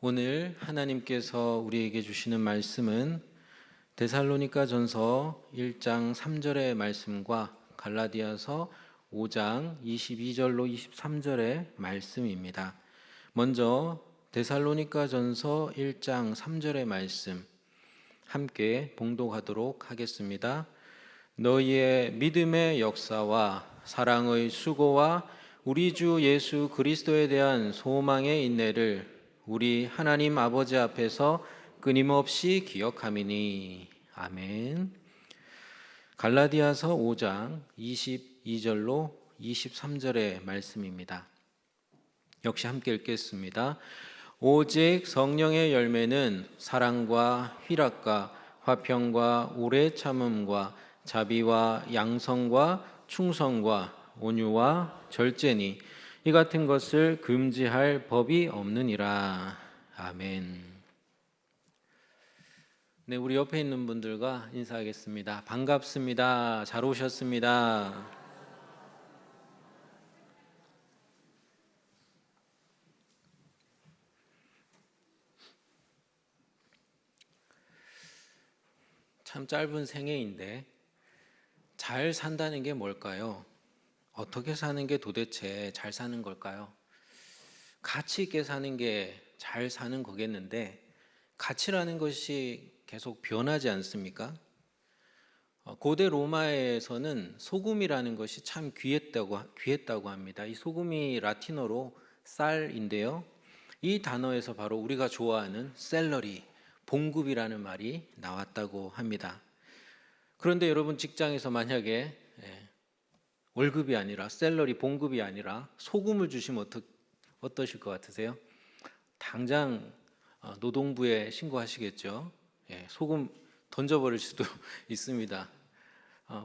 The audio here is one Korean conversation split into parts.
오늘 하나님께서 우리에게 주시는 말씀은 데살로니가 전서 1장 3절의 말씀과 갈라디아서 5장 22절로 23절의 말씀입니다. 먼저 데살로니가 전서 1장 3절의 말씀 함께 봉독하도록 하겠습니다. 너희의 믿음의 역사와 사랑의 수고와 우리 주 예수 그리스도에 대한 소망의 인내를 우리 하나님 아버지 앞에서 끊임없이 기억함이니. 아멘. 갈라디아서 5장 22절로 23절의 말씀입니다. 역시 함께 읽겠습니다. 오직 성령의 열매는 사랑과 희락과 화평과 오래 참음과 자비와 양성과 충성과 온유와 절제니 이 같은 것을 금지할 법이 없느니라. 아멘. 네, 우리 옆에 있는 분들과 인사하겠습니다. 반갑습니다. 잘 오셨습니다. 참 짧은 생애인데 잘 산다는 게 뭘까요? 어떻게 사는 게 도대체 잘 사는 걸까요? 가치 있게 사는 게 잘 사는 거겠는데 가치라는 것이 계속 변하지 않습니까? 고대 로마에서는 소금이라는 것이 참 귀했다고 합니다. 이 소금이 라틴어로 쌀인데요. 이 단어에서 바로 우리가 좋아하는 샐러리, 봉급이라는 말이 나왔다고 합니다. 그런데 여러분 직장에서 만약에 월급이 아니라 샐러리, 봉급이 아니라 소금을 주시면 어떠실 것 같으세요? 당장 노동부에 신고하시겠죠. 소금 던져버릴 수도 있습니다.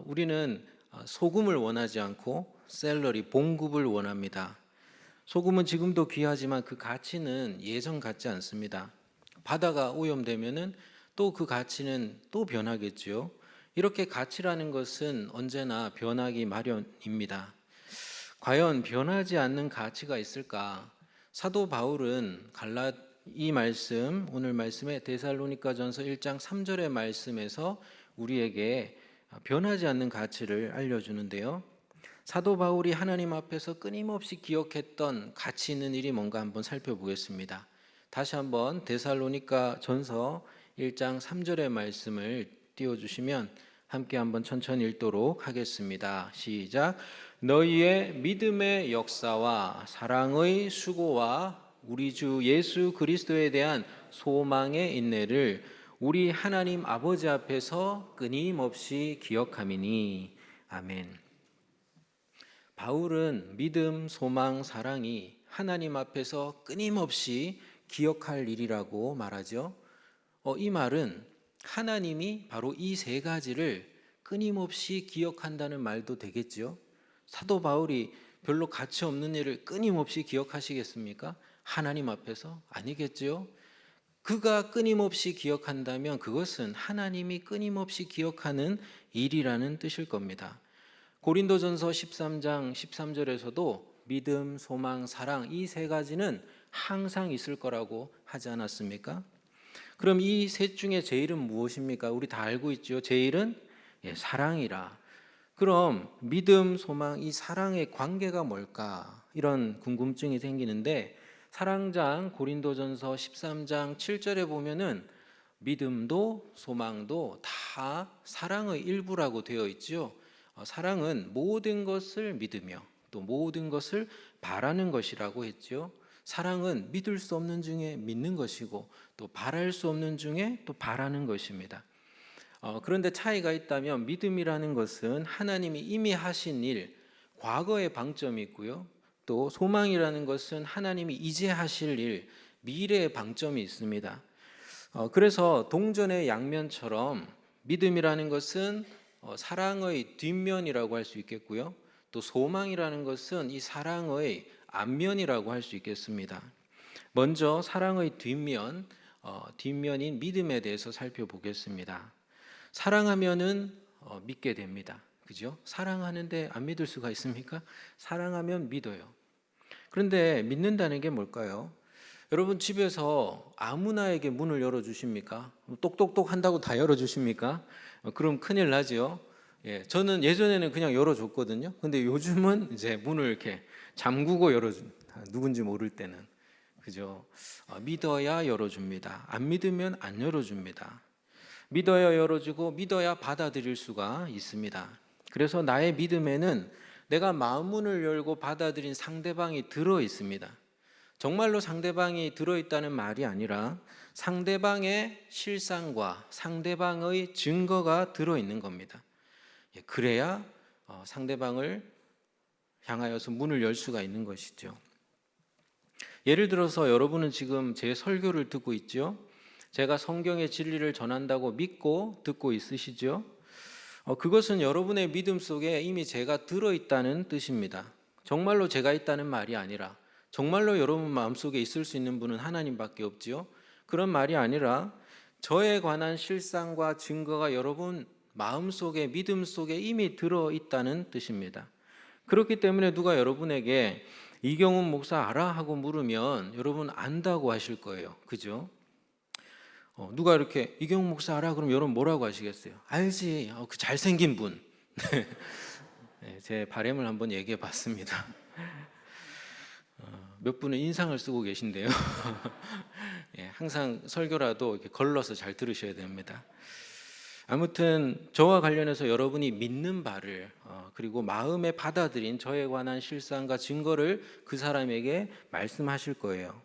우리는 소금을 원하지 않고 샐러리, 봉급을 원합니다. 소금은 지금도 귀하지만 그 가치는 예전 같지 않습니다. 바다가 오염되면은 또 그 가치는 또 변하겠죠. 이렇게 가치라는 것은 언제나 변하기 마련입니다. 과연 변하지 않는 가치가 있을까? 사도 바울은 이 말씀, 오늘 말씀의 데살로니가 전서 1장 3절의 말씀에서 우리에게 변하지 않는 가치를 알려주는데요. 사도 바울이 하나님 앞에서 끊임없이 기억했던 가치 있는 일이 뭔가 한번 살펴보겠습니다. 다시 한번 데살로니가 전서 1장 3절의 말씀을 띄워주시면 함께 한번 천천히 읽도록 하겠습니다. 시작. 너희의 믿음의 역사와 사랑의 수고와 우리 주 예수 그리스도에 대한 소망의 인내를 우리 하나님 아버지 앞에서 끊임없이 기억함이니. 아멘. 바울은 믿음, 소망, 사랑이 하나님 앞에서 끊임없이 기억할 일이라고 말하죠. 이 말은 하나님이 바로 이 세 가지를 끊임없이 기억한다는 말도 되겠죠. 사도 바울이 별로 가치 없는 일을 끊임없이 기억하시겠습니까? 하나님 앞에서? 아니겠죠. 그가 끊임없이 기억한다면 그것은 하나님이 끊임없이 기억하는 일이라는 뜻일 겁니다. 고린도전서 13장 13절에서도 믿음, 소망, 사랑 이 세 가지는 항상 있을 거라고 하지 않았습니까? 그럼 이 셋 중에 제일은 무엇입니까? 우리 다 알고 있죠. 제일은 사랑이라. 그럼 믿음, 소망, 이 사랑의 관계가 뭘까? 이런 궁금증이 생기는데 사랑장 고린도전서 13장 7절에 보면은 믿음도 소망도 다 사랑의 일부라고 되어 있죠. 사랑은 모든 것을 믿으며 또 모든 것을 바라는 것이라고 했죠. 사랑은 믿을 수 없는 중에 믿는 것이고 또 바랄 수 없는 중에 또 바라는 것입니다. 그런데 차이가 있다면 믿음이라는 것은 하나님이 이미 하신 일, 과거의 방점이 있고요. 또 소망이라는 것은 하나님이 이제 하실 일, 미래의 방점이 있습니다. 그래서 동전의 양면처럼 믿음이라는 것은 사랑의 뒷면이라고 할 수 있겠고요. 또 소망이라는 것은 이 사랑의 앞면이라고 할 수 있겠습니다. 먼저 사랑의 뒷면인 믿음에 대해서 살펴보겠습니다. 사랑하면은 믿게 됩니다. 그죠? 사랑하는데 안 믿을 수가 있습니까? 사랑하면 믿어요. 그런데 믿는다는 게 뭘까요? 여러분 집에서 아무나에게 문을 열어주십니까? 똑똑똑 한다고 다 열어주십니까? 그럼 큰일 나지요. 예, 저는 예전에는 그냥 열어줬거든요. 근데 요즘은 이제 문을 이렇게 잠그고 열어준, 누군지 모를 때는. 그죠? 믿어야 열어줍니다. 안 믿으면 안 열어줍니다. 믿어야 열어주고 믿어야 받아들일 수가 있습니다. 그래서 나의 믿음에는 내가 마음문을 열고 받아들인 상대방이 들어 있습니다. 정말로 상대방이 들어있다는 말이 아니라 상대방의 실상과 상대방의 증거가 들어있는 겁니다. 그래야 상대방을 향하여서 문을 열 수가 있는 것이죠. 예를 들어서 여러분은 지금 제 설교를 듣고 있죠. 제가 성경의 진리를 전한다고 믿고 듣고 있으시죠. 그것은 여러분의 믿음 속에 이미 제가 들어있다는 뜻입니다. 정말로 제가 있다는 말이 아니라 정말로 여러분 마음속에 있을 수 있는 분은 하나님밖에 없지요. 그런 말이 아니라 저에 관한 실상과 증거가 여러분 마음속에 믿음 속에 이미 들어있다는 뜻입니다. 그렇기 때문에 누가 여러분에게 이경훈 목사 알아? 하고 물으면 여러분 안다고 하실 거예요. 그죠? 누가 이렇게 이경훈 목사 알아? 그럼 여러분 뭐라고 하시겠어요? 알지. 그 잘생긴 분. 네, 제 바람을 한번 얘기해 봤습니다. 몇 분은 인상을 쓰고 계신데요. 예, 항상 설교라도 이렇게 걸러서 잘 들으셔야 됩니다. 아무튼 저와 관련해서 여러분이 믿는 바를 그리고 마음에 받아들인 저에 관한 실상과 증거를 그 사람에게 말씀하실 거예요.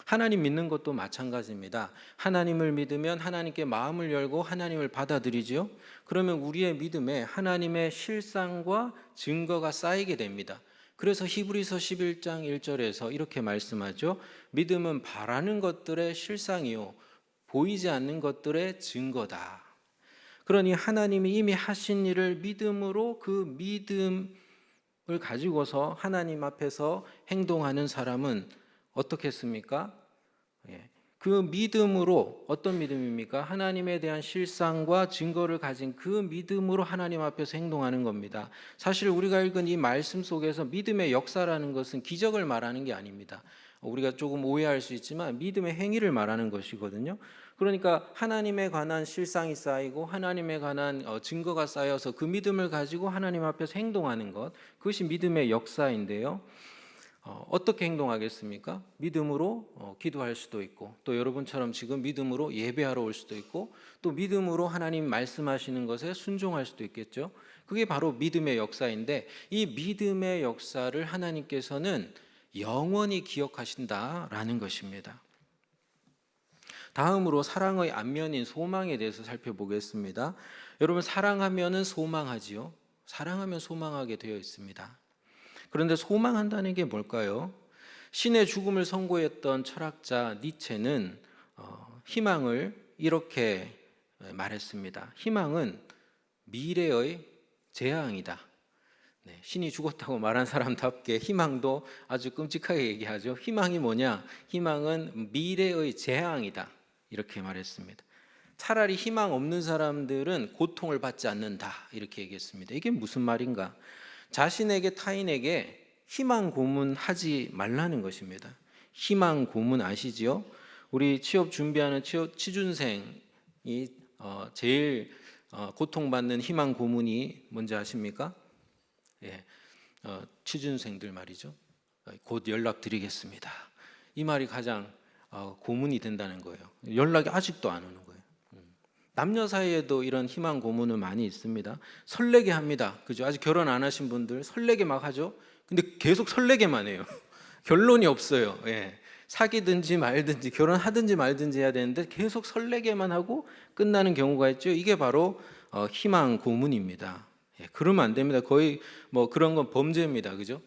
하나님 믿는 것도 마찬가지입니다. 하나님을 믿으면 하나님께 마음을 열고 하나님을 받아들이죠. 그러면 우리의 믿음에 하나님의 실상과 증거가 쌓이게 됩니다. 그래서 히브리서 11장 1절에서 이렇게 말씀하죠. 믿음은 바라는 것들의 실상이요 보이지 않는 것들의 증거다. 그러니 하나님이 이미 하신 일을 믿음으로 그 믿음을 가지고서 하나님 앞에서 행동하는 사람은 어떻겠습니까? 그 믿음으로, 어떤 믿음입니까? 하나님에 대한 실상과 증거를 가진 그 믿음으로 하나님 앞에서 행동하는 겁니다. 사실 우리가 읽은 이 말씀 속에서 믿음의 역사라는 것은 기적을 말하는 게 아닙니다. 우리가 조금 오해할 수 있지만 믿음의 행위를 말하는 것이거든요. 그러니까 하나님에 관한 실상이 쌓이고 하나님에 관한 증거가 쌓여서 그 믿음을 가지고 하나님 앞에서 행동하는 것, 그것이 믿음의 역사인데요. 어떻게 행동하겠습니까? 믿음으로 기도할 수도 있고, 또 여러분처럼 지금 믿음으로 예배하러 올 수도 있고, 또 믿음으로 하나님 말씀하시는 것에 순종할 수도 있겠죠. 그게 바로 믿음의 역사인데, 이 믿음의 역사를 하나님께서는 영원히 기억하신다라는 것입니다. 다음으로 사랑의 안면인 소망에 대해서 살펴보겠습니다. 여러분, 사랑하면은 소망하지요. 사랑하면 소망하게 되어 있습니다. 그런데 소망한다는 게 뭘까요? 신의 죽음을 선고했던 철학자 니체는 희망을 이렇게 말했습니다. 희망은 미래의 재앙이다. 네, 신이 죽었다고 말한 사람답게 희망도 아주 끔찍하게 얘기하죠. 희망이 뭐냐? 희망은 미래의 재앙이다. 이렇게 말했습니다. 차라리 희망 없는 사람들은 고통을 받지 않는다. 이렇게 얘기했습니다. 이게 무슨 말인가? 자신에게 타인에게 희망 고문하지 말라는 것입니다. 희망 고문 아시지요? 우리 취업 준비하는 취준생이 제일 고통받는 희망 고문이 뭔지 아십니까? 예, 취준생들 말이죠. 곧 연락드리겠습니다. 이 말이 가장 고문이 된다는 거예요. 연락이 아직도 안 오는 거예요. 남녀 사이에도 이런 희망 고문은 많이 있습니다. 설레게 합니다. 그죠? 아직 결혼 안 하신 분들 설레게 막 하죠. 근데 계속 설레게만 해요. 결론이 없어요. 예. 사귀든지 말든지 결혼하든지 말든지 해야 되는데 계속 설레게만 하고 끝나는 경우가 있죠. 이게 바로 희망 고문입니다. 예. 그러면 안 됩니다. 거의 뭐 그런 건 범죄입니다. 그죠?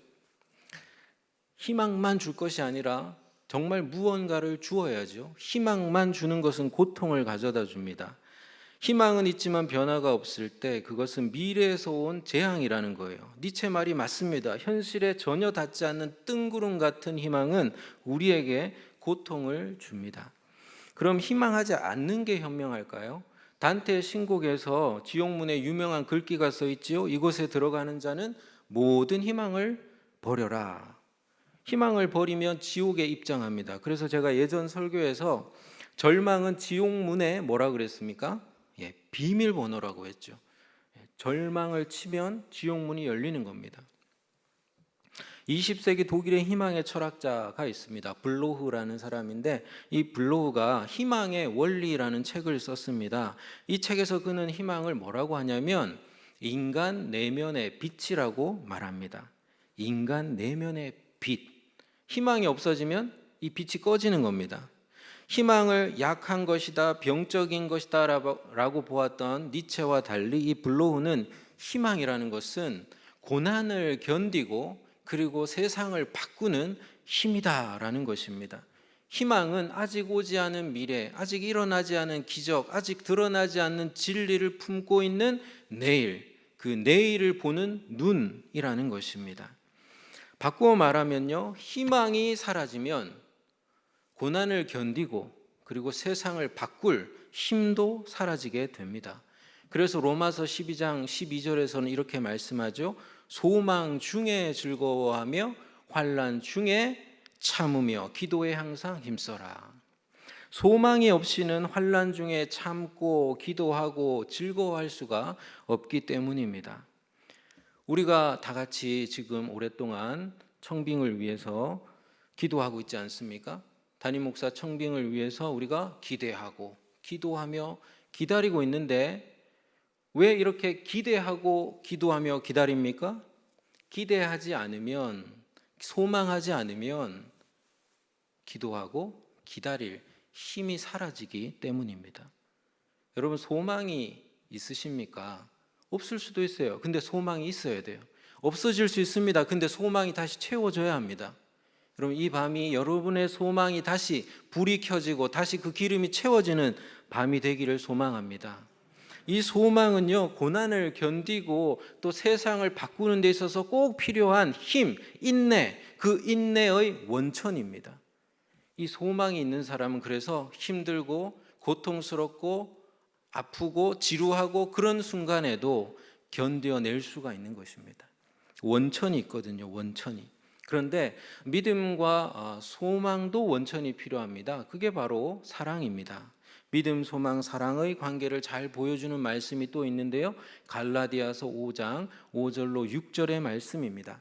희망만 줄 것이 아니라 정말 무언가를 주어야죠. 희망만 주는 것은 고통을 가져다 줍니다. 희망은 있지만 변화가 없을 때 그것은 미래에서 온 재앙이라는 거예요. 니체 말이 맞습니다. 현실에 전혀 닿지 않는 뜬구름 같은 희망은 우리에게 고통을 줍니다. 그럼 희망하지 않는 게 현명할까요? 단테의 신곡에서 지옥문에 유명한 글귀가 써 있지요. 이곳에 들어가는 자는 모든 희망을 버려라. 희망을 버리면 지옥에 입장합니다. 그래서 제가 예전 설교에서 절망은 지옥문에 뭐라 그랬습니까? 비밀번호라고 했죠. 절망을 치면 지옥문이 열리는 겁니다. 20세기 독일의 희망의 철학자가 있습니다. 블로흐라는 사람인데, 이 블로흐가 희망의 원리라는 책을 썼습니다. 이 책에서 그는 희망을 뭐라고 하냐면 인간 내면의 빛이라고 말합니다. 인간 내면의 빛. 희망이 없어지면 이 빛이 꺼지는 겁니다. 희망을 약한 것이다, 병적인 것이다 라고 보았던 니체와 달리 이 블로우는 희망이라는 것은 고난을 견디고 그리고 세상을 바꾸는 힘이다라는 것입니다. 희망은 아직 오지 않은 미래, 아직 일어나지 않은 기적, 아직 드러나지 않는 진리를 품고 있는 내일, 그 내일을 보는 눈이라는 것입니다. 바꾸어 말하면요, 희망이 사라지면 고난을 견디고 그리고 세상을 바꿀 힘도 사라지게 됩니다. 그래서 로마서 12장 12절에서는 이렇게 말씀하죠. 소망 중에 즐거워하며 환난 중에 참으며 기도에 항상 힘써라. 소망이 없이는 환난 중에 참고 기도하고 즐거워할 수가 없기 때문입니다. 우리가 다 같이 지금 오랫동안 청빙을 위해서 기도하고 있지 않습니까? 담임 목사 청빙을 위해서 우리가 기대하고 기도하며 기다리고 있는데 왜 이렇게 기대하고 기도하며 기다립니까? 기대하지 않으면, 소망하지 않으면 기도하고 기다릴 힘이 사라지기 때문입니다. 여러분, 소망이 있으십니까? 없을 수도 있어요. 근데 소망이 있어야 돼요. 없어질 수 있습니다. 근데 소망이 다시 채워져야 합니다. 여러분, 이 밤이 여러분의 소망이 다시 불이 켜지고 다시 그 기름이 채워지는 밤이 되기를 소망합니다. 이 소망은요, 고난을 견디고 또 세상을 바꾸는 데 있어서 꼭 필요한 힘, 인내, 그 인내의 원천입니다. 이 소망이 있는 사람은 그래서 힘들고 고통스럽고 아프고 지루하고 그런 순간에도 견뎌낼 수가 있는 것입니다. 원천이 있거든요, 원천이. 그런데 믿음과 소망도 원천이 필요합니다. 그게 바로 사랑입니다. 믿음, 소망, 사랑의 관계를 잘 보여주는 말씀이 또 있는데요. 갈라디아서 5장 5절로 6절의 말씀입니다.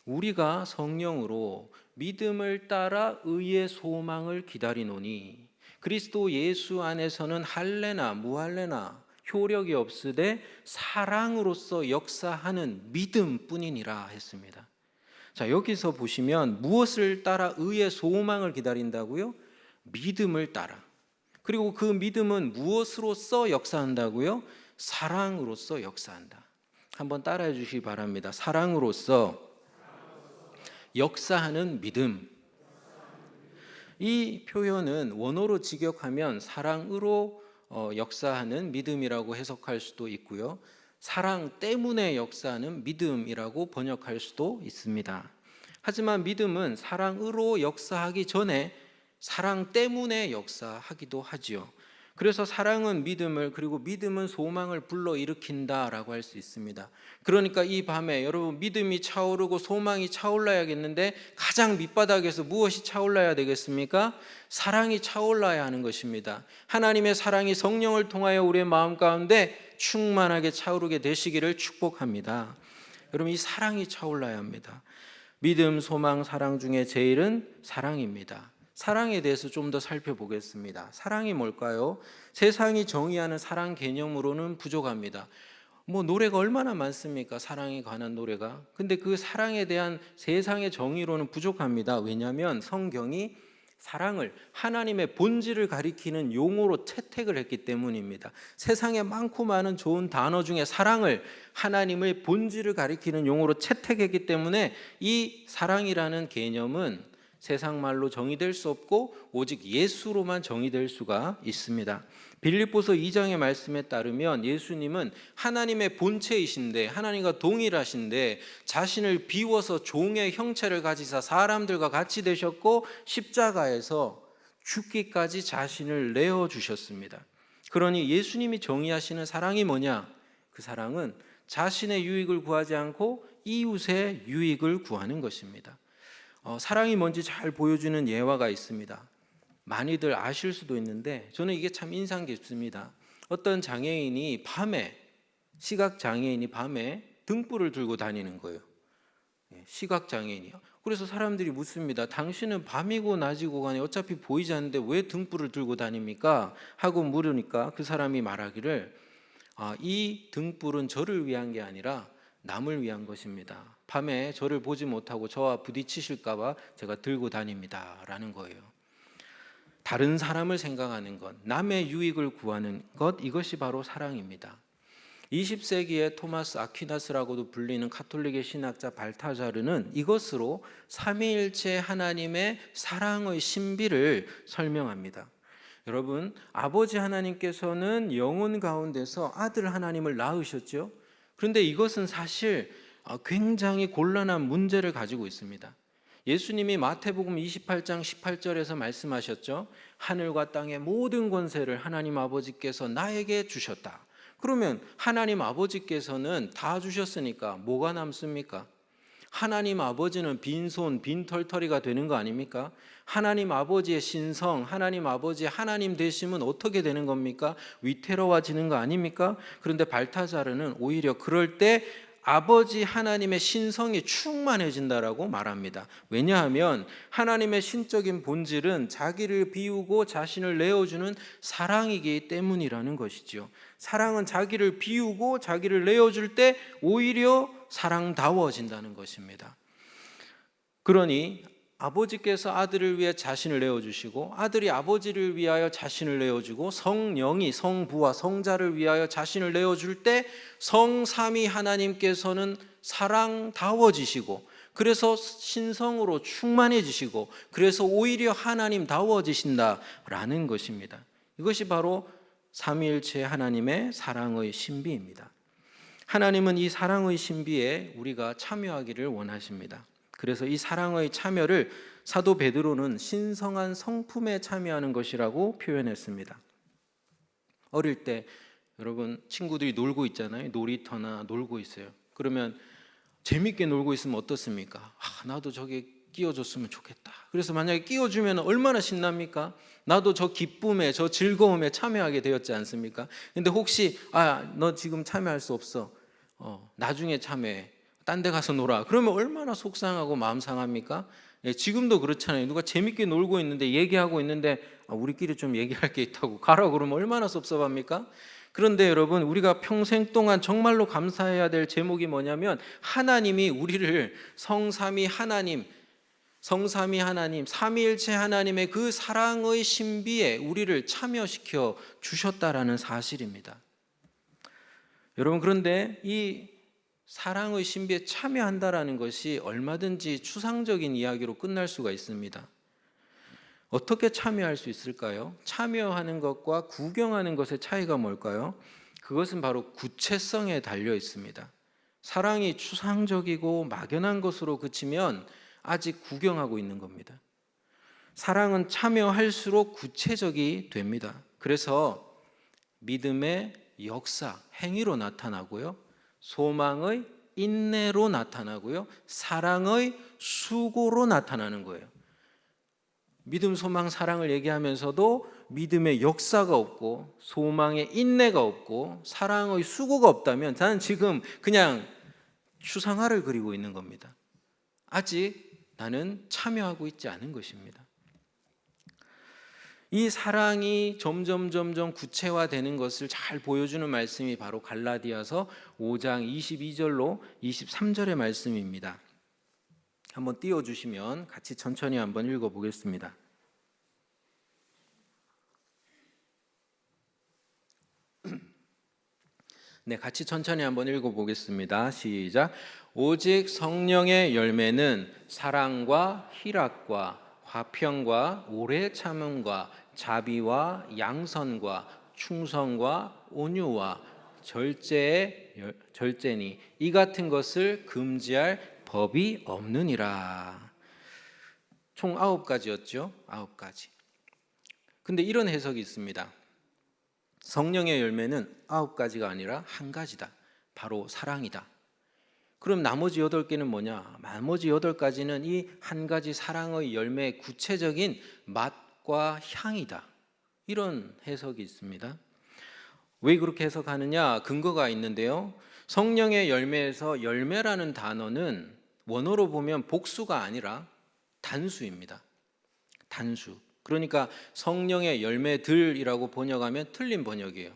우리가 성령으로 믿음을 따라 의의 소망을 기다리노니 그리스도 예수 안에서는 할례나 무할례나 효력이 없으되 사랑으로서 역사하는 믿음뿐이니라 했습니다. 자, 여기서 보시면 무엇을 따라 의의 소망을 기다린다고요? 믿음을 따라. 그리고 그 믿음은 무엇으로서 역사한다고요? 사랑으로서 역사한다. 한번 따라해 주시기 바랍니다. 사랑으로서 역사하는 믿음. 이 표현은 원어로 직역하면 사랑으로 역사하는 믿음이라고 해석할 수도 있고요. 사랑 때문에 역사하는 믿음이라고 번역할 수도 있습니다. 하지만 믿음은 사랑으로 역사하기 전에 사랑 때문에 역사하기도 하지요. 그래서 사랑은 믿음을, 그리고 믿음은 소망을 불러일으킨다라고 할 수 있습니다. 그러니까 이 밤에 여러분, 믿음이 차오르고 소망이 차올라야겠는데 가장 밑바닥에서 무엇이 차올라야 되겠습니까? 사랑이 차올라야 하는 것입니다. 하나님의 사랑이 성령을 통하여 우리의 마음 가운데 충만하게 차오르게 되시기를 축복합니다. 여러분, 이 사랑이 차올라야 합니다. 믿음, 소망, 사랑 중에 제일은 사랑입니다. 사랑에 대해서 좀 더 살펴보겠습니다. 사랑이 뭘까요? 세상이 정의하는 사랑 개념으로는 부족합니다. 노래가 얼마나 많습니까? 사랑에 관한 노래가. 근데 그 사랑에 대한 세상의 정의로는 부족합니다. 왜냐하면 성경이 사랑을 하나님의 본질을 가리키는 용어로 채택을 했기 때문입니다. 세상에 많고 많은 좋은 단어 중에 사랑을 하나님의 본질을 가리키는 용어로 채택했기 때문에 이 사랑이라는 개념은 세상 말로 정의될 수 없고 오직 예수로만 정의될 수가 있습니다. 빌립보서 2장의 말씀에 따르면 예수님은 하나님의 본체이신데, 하나님과 동일하신데 자신을 비워서 종의 형체를 가지사 사람들과 같이 되셨고 십자가에서 죽기까지 자신을 내어주셨습니다. 그러니 예수님이 정의하시는 사랑이 뭐냐? 그 사랑은 자신의 유익을 구하지 않고 이웃의 유익을 구하는 것입니다. 사랑이 뭔지 잘 보여주는 예화가 있습니다. 많이들 아실 수도 있는데 저는 이게 참 인상 깊습니다. 어떤 장애인이 시각 장애인이 밤에 등불을 들고 다니는 거예요. 시각 장애인이요. 그래서 사람들이 묻습니다. 당신은 밤이고 낮이고 간에 어차피 보이지 않는데 왜 등불을 들고 다닙니까? 하고 물으니까 그 사람이 말하기를 이 등불은 저를 위한 게 아니라 남을 위한 것입니다. 밤에 저를 보지 못하고 저와 부딪히실까 봐 제가 들고 다닙니다. 라는 거예요. 다른 사람을 생각하는 것, 남의 유익을 구하는 것, 이것이 바로 사랑입니다. 20세기의 토마스 아퀴나스라고도 불리는 가톨릭의 신학자 발타자르는 이것으로 삼위일체 하나님의 사랑의 신비를 설명합니다. 여러분, 아버지 하나님께서는 영혼 가운데서 아들 하나님을 낳으셨죠. 그런데 이것은 사실 굉장히 곤란한 문제를 가지고 있습니다. 예수님이 마태복음 28장 18절에서 말씀하셨죠. 하늘과 땅의 모든 권세를 하나님 아버지께서 나에게 주셨다. 그러면 하나님 아버지께서는 다 주셨으니까 뭐가 남습니까? 하나님 아버지는 빈손 빈털터리가 되는 거 아닙니까? 하나님 아버지의 신성, 하나님 아버지의 하나님 되심은 어떻게 되는 겁니까? 위태로워지는 거 아닙니까? 그런데 발타자르는 오히려 그럴 때 아버지 하나님의 신성이 충만해진다라고 말합니다. 왜냐하면 하나님의 신적인 본질은 자기를 비우고 자신을 내어주는 사랑이기 때문이라는 것이죠. 사랑은 자기를 비우고 자기를 내어줄 때 오히려 사랑다워진다는 것입니다. 그러니 아버지께서 아들을 위해 자신을 내어주시고 아들이 아버지를 위하여 자신을 내어주고 성령이 성부와 성자를 위하여 자신을 내어줄 때 성삼위 하나님께서는 사랑다워지시고 그래서 신성으로 충만해지시고 그래서 오히려 하나님다워지신다라는 것입니다. 이것이 바로 삼위일체 하나님의 사랑의 신비입니다. 하나님은 이 사랑의 신비에 우리가 참여하기를 원하십니다. 그래서 이 사랑의 참여를 사도 베드로는 신성한 성품에 참여하는 것이라고 표현했습니다. 어릴 때 여러분 친구들이 놀고 있잖아요. 놀이터나 놀고 있어요. 그러면 재밌게 놀고 있으면 어떻습니까? 나도 저게 끼워줬으면 좋겠다. 그래서 만약에 끼워주면 얼마나 신납니까? 나도 저 기쁨에 저 즐거움에 참여하게 되었지 않습니까? 근데 혹시 너 지금 참여할 수 없어. 나중에 참여해. 딴 데 가서 놀아. 그러면 얼마나 속상하고 마음 상합니까? 지금도 그렇잖아요. 누가 재밌게 놀고 있는데 얘기하고 있는데 우리끼리 좀 얘기할 게 있다고 가라 그러면 얼마나 섭섭합니까? 그런데 여러분 우리가 평생 동안 정말로 감사해야 될 제목이 뭐냐면 하나님이 우리를 성삼위 하나님, 삼위일체 하나님의 그 사랑의 신비에 우리를 참여시켜 주셨다라는 사실입니다. 여러분 그런데 이 사랑의 신비에 참여한다라는 것이 얼마든지 추상적인 이야기로 끝날 수가 있습니다. 어떻게 참여할 수 있을까요? 참여하는 것과 구경하는 것의 차이가 뭘까요? 그것은 바로 구체성에 달려 있습니다. 사랑이 추상적이고 막연한 것으로 그치면 아직 구경하고 있는 겁니다. 사랑은 참여할수록 구체적이 됩니다. 그래서 믿음의 역사, 행위로 나타나고요. 소망의 인내로 나타나고요. 사랑의 수고로 나타나는 거예요. 믿음, 소망, 사랑을 얘기하면서도 믿음의 역사가 없고 소망의 인내가 없고 사랑의 수고가 없다면 나는 지금 그냥 추상화를 그리고 있는 겁니다. 아직 나는 참여하고 있지 않은 것입니다. 이 사랑이 점점 구체화되는 것을 잘 보여주는 말씀이 바로 갈라디아서 5장 22절로 23절의 말씀입니다. 한번 띄워주시면 같이 천천히 한번 읽어보겠습니다. 네, 같이 천천히 한번 읽어보겠습니다. 시작. 오직 성령의 열매는 사랑과 희락과 화평과 오래 참음과 자비와 양선과 충성과 온유와 절제니 이 같은 것을 금지할 법이 없느니라. 총 9가지였죠. 9가지. 근데 이런 해석이 있습니다. 성령의 열매는 9가지가 아니라 한 가지다. 바로 사랑이다. 그럼 나머지 8개는 뭐냐? 나머지 8가지는 이 한 가지 사랑의 열매의 구체적인 맛과 향이다. 이런 해석이 있습니다. 왜 그렇게 해석하느냐? 근거가 있는데요. 성령의 열매에서 열매라는 단어는 원어로 보면 복수가 아니라 단수입니다. 단수. 그러니까 성령의 열매들이라고 번역하면 틀린 번역이에요.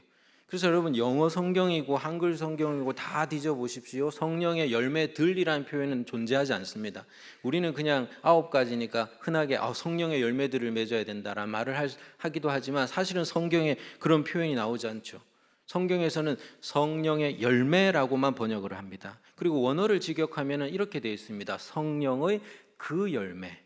그래서 여러분 영어 성경이고 한글 성경이고 다 뒤져보십시오. 성령의 열매들이라는 표현은 존재하지 않습니다. 우리는 그냥 9가지니까 흔하게 성령의 열매들을 맺어야 된다라는 말을 하기도 하지만 사실은 성경에 그런 표현이 나오지 않죠. 성경에서는 성령의 열매라고만 번역을 합니다. 그리고 원어를 직역하면 이렇게 되어 있습니다. 성령의 그 열매,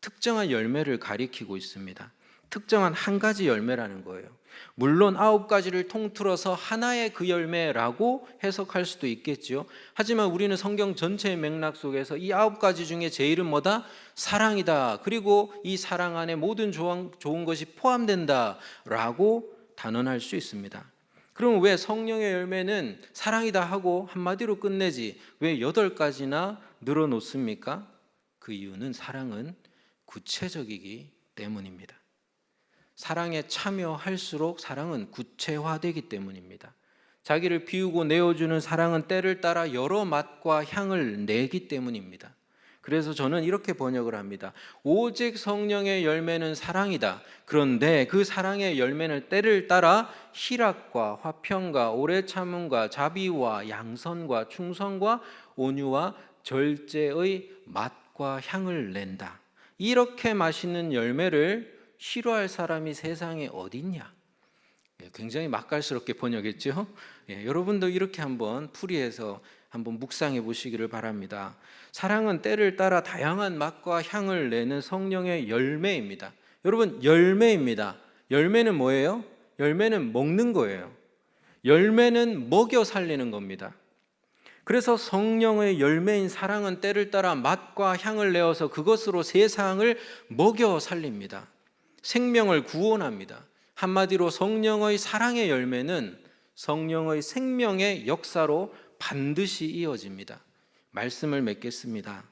특정한 열매를 가리키고 있습니다. 특정한 한 가지 열매라는 거예요. 물론 9가지를 통틀어서 하나의 그 열매라고 해석할 수도 있겠죠. 하지만 우리는 성경 전체의 맥락 속에서 이 9가지 중에 제일은 뭐다? 사랑이다. 그리고 이 사랑 안에 모든 좋은 것이 포함된다라고 단언할 수 있습니다. 그럼 왜 성령의 열매는 사랑이다 하고 한마디로 끝내지 왜 8가지나 늘어놓습니까? 그 이유는 사랑은 구체적이기 때문입니다. 사랑에 참여할수록 사랑은 구체화되기 때문입니다. 자기를 비우고 내어주는 사랑은 때를 따라 여러 맛과 향을 내기 때문입니다. 그래서 저는 이렇게 번역을 합니다. 오직 성령의 열매는 사랑이다. 그런데 그 사랑의 열매는 때를 따라 희락과 화평과 오래 참음과 자비와 양선과 충성과 온유와 절제의 맛과 향을 낸다. 이렇게 맛있는 열매를 싫어할 사람이 세상에 어딨냐? 굉장히 맛깔스럽게 번역했죠. 여러분도 이렇게 한번 풀이해서 한번 묵상해 보시기를 바랍니다. 사랑은 때를 따라 다양한 맛과 향을 내는 성령의 열매입니다. 여러분, 열매입니다. 열매는 뭐예요? 열매는 먹는 거예요. 열매는 먹여 살리는 겁니다. 그래서 성령의 열매인 사랑은 때를 따라 맛과 향을 내어서 그것으로 세상을 먹여 살립니다. 생명을 구원합니다. 한마디로 성령의 사랑의 열매는 성령의 생명의 역사로 반드시 이어집니다. 말씀을 맺겠습니다.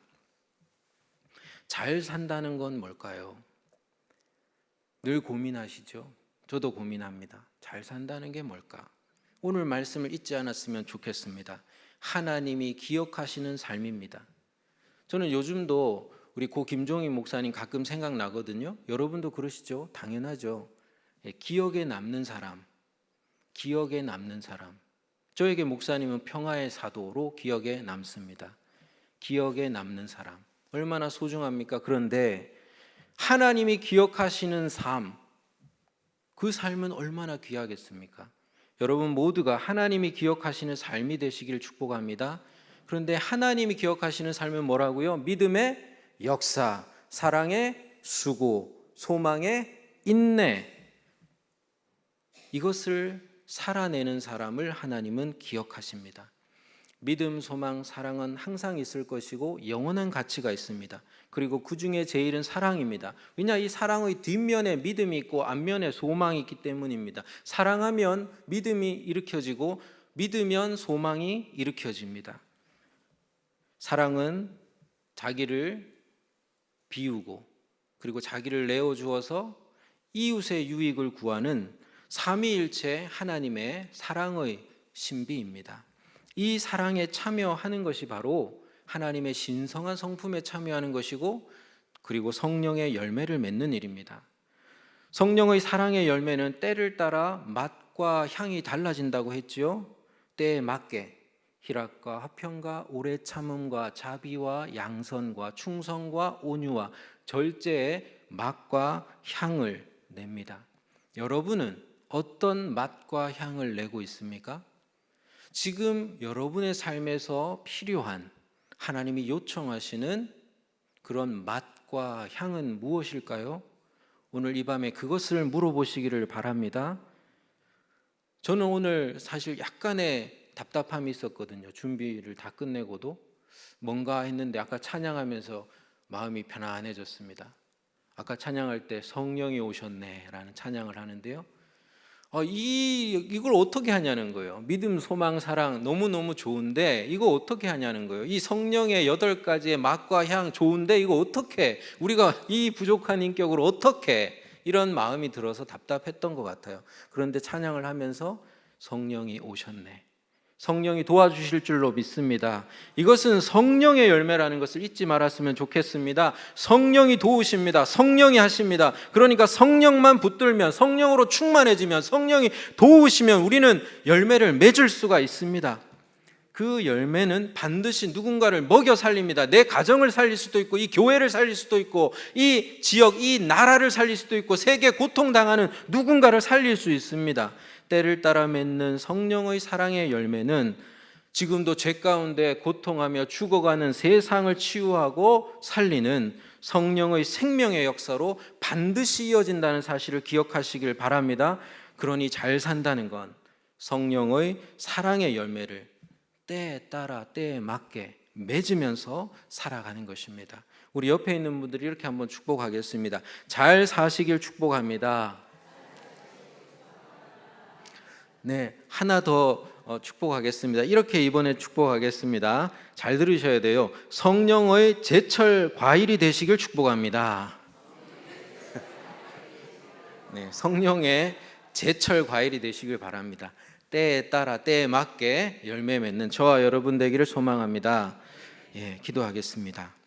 잘 산다는 건 뭘까요? 늘 고민하시죠? 저도 고민합니다. 잘 산다는 게 뭘까? 오늘 말씀을 잊지 않았으면 좋겠습니다. 하나님이 기억하시는 삶입니다. 저는 요즘도 우리 고 김종희 목사님 가끔 생각나거든요. 여러분도 그러시죠? 당연하죠. 기억에 남는 사람, 기억에 남는 사람. 저에게 목사님은 평화의 사도로 기억에 남습니다. 기억에 남는 사람. 얼마나 소중합니까? 그런데 하나님이 기억하시는 삶, 그 삶은 얼마나 귀하겠습니까? 여러분 모두가 하나님이 기억하시는 삶이 되시길 축복합니다. 그런데 하나님이 기억하시는 삶은 뭐라고요? 믿음의 역사, 사랑의 수고, 소망의 인내. 이것을 살아내는 사람을 하나님은 기억하십니다. 믿음, 소망, 사랑은 항상 있을 것이고 영원한 가치가 있습니다. 그리고 그 중에 제일은 사랑입니다. 왜냐, 이 사랑의 뒷면에 믿음이 있고 앞면에 소망이 있기 때문입니다. 사랑하면 믿음이 일으켜지고 믿으면 소망이 일으켜집니다. 사랑은 자기를 비우고 그리고 자기를 내어주어서 이웃의 유익을 구하는 삼위일체 하나님의 사랑의 신비입니다. 이 사랑에 참여하는 것이 바로 하나님의 신성한 성품에 참여하는 것이고 그리고 성령의 열매를 맺는 일입니다. 성령의 사랑의 열매는 때를 따라 맛과 향이 달라진다고 했지요. 때에 맞게 희락과 화평과 오래 참음과 자비와 양선과 충성과 온유와 절제의 맛과 향을 냅니다. 여러분은 어떤 맛과 향을 내고 있습니까? 지금 여러분의 삶에서 필요한 하나님이 요청하시는 그런 맛과 향은 무엇일까요? 오늘 이 밤에 그것을 물어보시기를 바랍니다. 저는 오늘 사실 약간의 답답함이 있었거든요. 준비를 다 끝내고도 뭔가 했는데 아까 찬양하면서 마음이 편안해졌습니다. 아까 찬양할 때 성령이 오셨네 라는 찬양을 하는데요. 이걸 어떻게 하냐는 거예요. 믿음, 소망, 사랑 너무너무 좋은데 이거 어떻게 하냐는 거예요. 이 성령의 8가지의 맛과 향 좋은데 이거 어떻게, 우리가 이 부족한 인격으로 어떻게, 이런 마음이 들어서 답답했던 것 같아요. 그런데 찬양을 하면서 성령이 오셨네, 성령이 도와주실 줄로 믿습니다. 이것은 성령의 열매라는 것을 잊지 말았으면 좋겠습니다. 성령이 도우십니다. 성령이 하십니다. 그러니까 성령만 붙들면, 성령으로 충만해지면, 성령이 도우시면 우리는 열매를 맺을 수가 있습니다. 그 열매는 반드시 누군가를 먹여 살립니다. 내 가정을 살릴 수도 있고, 이 교회를 살릴 수도 있고, 이 지역, 이 나라를 살릴 수도 있고, 세계 고통당하는 누군가를 살릴 수 있습니다. 때를 따라 맺는 성령의 사랑의 열매는 지금도 죄 가운데 고통하며 죽어가는 세상을 치유하고 살리는 성령의 생명의 역사로 반드시 이어진다는 사실을 기억하시길 바랍니다. 그러니 잘 산다는 건 성령의 사랑의 열매를 때에 따라 때에 맞게 맺으면서 살아가는 것입니다. 우리 옆에 있는 분들이 이렇게 한번 축복하겠습니다. 잘 사시길 축복합니다. 네, 하나 더 축복하겠습니다. 이렇게 이번에 축복하겠습니다. 잘 들으셔야 돼요. 성령의 제철 과일이 되시길 축복합니다. 네, 성령의 제철 과일이 되시길 바랍니다. 때에 따라 때에 맞게 열매 맺는 저와 여러분 되기를 소망합니다. 예, 기도하겠습니다.